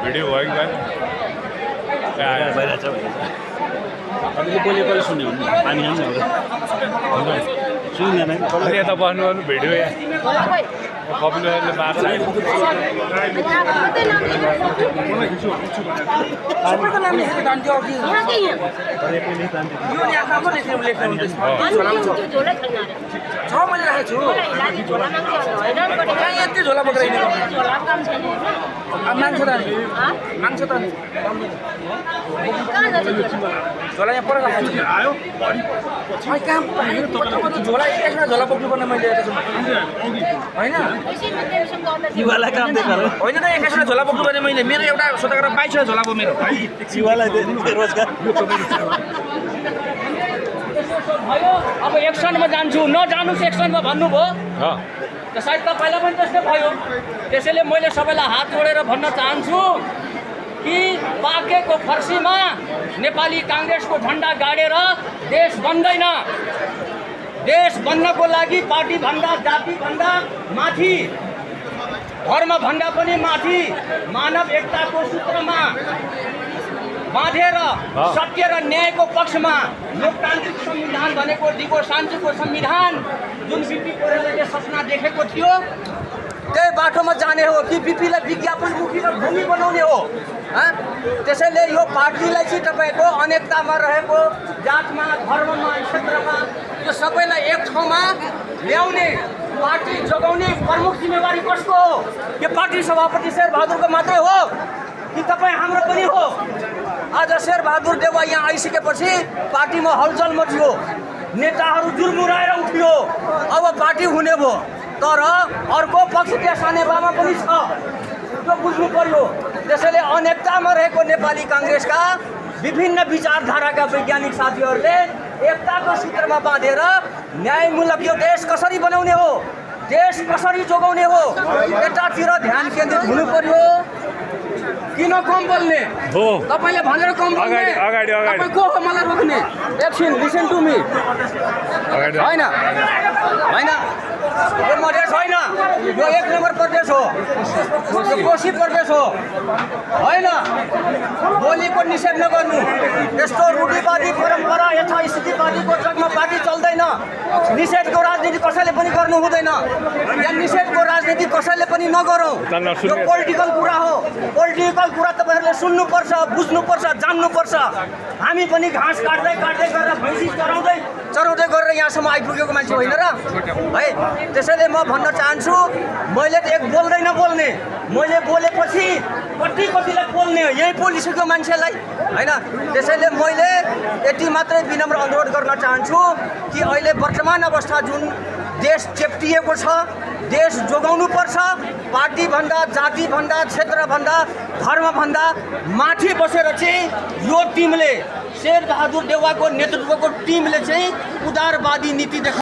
Video भयो कि भएन? भइरहेछ अलिकति बोलेकोले सुन्यो भने पानी हाल्छ सुन्दैन अनि यता बस्नु गर्नु भिडियो यहाँ कपिलले मार्छ सबैको नाम लेखेको जान्थ्यो अघि यो यहाँ राम्रो लेखेर लेख्नु त्यसमा छ मैले राखेको छु कहाँ यति झोला बोकेर हिँडेको मान्छ त नि मान्छ त नि झोला यहाँ पर राखेको छु आयो कहाँ झोला एकैछिनमा झोला बोक्नुपर्ने मैले होइन युवालाई काम दिएको होइन त एकैछिनमा झोला बोक्नुपर्ने मैले मेरो एउटा सोधा बाइक छ झोला भयो मेरो युवालाई रोजगार भयो अब एक्सनमा जान्छु नजानुस् एक्सनमा भन्नुभयो त सायद तपाईँलाई पनि त्यस्तै भयो त्यसैले मैले सबैलाई हात जोडेर भन्न चाहन्छु कि पाकेको फर्सीमा नेपाली काङ्ग्रेसको झन्डा गाडेर देश बन्दैन। देश बन्नको लागि पार्टीभन्दा जातिभन्दा माथि धर्मभन्दा पनि माथि मानव एकताको सूत्रमा बाँधेर सत्य र न्यायको पक्षमा लोकतान्त्रिक संविधान भनेको दिगो शान्तिको संविधान जुन बिपी कोइरालाले सपना देखेको थियो त्यही बाटोमा जाने हो कि बिपीलाई विज्ञापनमुखी र भूमि बनाउने हो। त्यसैले यो पार्टीलाई चाहिँ तपाईँको अनेकतामा रहेको जातमा धर्ममा क्षेत्रमा यो सबैलाई एक ठाउँमा ल्याउने पार्टी जोगाउने प्रमुख जिम्मेवारी कसको हो? यो पार्टी सभापति शेरबहादुरको मात्रै हो कि तपाईँ हाम्रो पनि हो? आज शेरबहादुर देउवा यहाँ आइसकेपछि पार्टीमा हलचल मच्यो, नेताहरू जुर्मुराएर उठ्यो, अब पार्टी हुने भयो। तर अर्को पक्ष त्यहाँ सानेबामा पनि छ, त्यो बुझ्नु पर्यो। त्यसैले अनेकतामा रहेको नेपाली काङ्ग्रेसका विभिन्न विचारधाराका वैज्ञानिक साथीहरूले एकताको सूत्रमा बाँधेर न्यायमूलक यो देश कसरी बनाउने हो, देश कसरी जोगाउने हो, यतातिर ध्यान केन्द्रित हुनु पर्यो। किन कम बोल्ने हो? तपाईँले भनेर कम बोल्ने? तपाईँ को हो मलाई रोक्ने? एकछिन लिसन टु मी। होइन होइन यो मधेस होइन, यो 1 नम्बर प्रदेश हो, यो कोशी प्रदेश हो। होइन बोलीको निषेध नगर्नु। यस्तो रूढिवादी परम्परा यथास्थितिवादीको जगमा पार्टी चल्दैन। निषेधको राजनीति कसैले पनि गर्नु हुँदैन। या निषेधको राजनीति कसैले पनि नगरौँ। यो पोलिटिकल कुरा हो। पोलिटिकल कुरा तपाईँहरूले सुन्नुपर्छ, बुझ्नुपर्छ, जान्नुपर्छ। हामी पनि घाँस काट्दै काट्दै गरेर भैँसी चराउँदै गरेर यहाँसम्म आइपुगेको मान्छे होइन र है। त्यसैले म भन्न चाहन्छु, मैले त एक बोल्दै नबोल्ने, मैले बोलेपछि कतिलाई बोल्ने यही बोलिसक्यो मान्छेलाई होइन। त्यसैले मैले यति मात्रै विनम्र अनुरोध गर्न चाहन्छु कि अहिले वर्तमान अवस्था जुन देश चेप्टिएको छ, देश जोगाउनुपर्छ। पार्टीभन्दा जातिभन्दा क्षेत्रभन्दा धर्मभन्दा माथि बसेर चाहिँ यो टिमले शेरबहादुर देउवाको नेतृत्वको टिमले चाहिँ उदारवादी नीति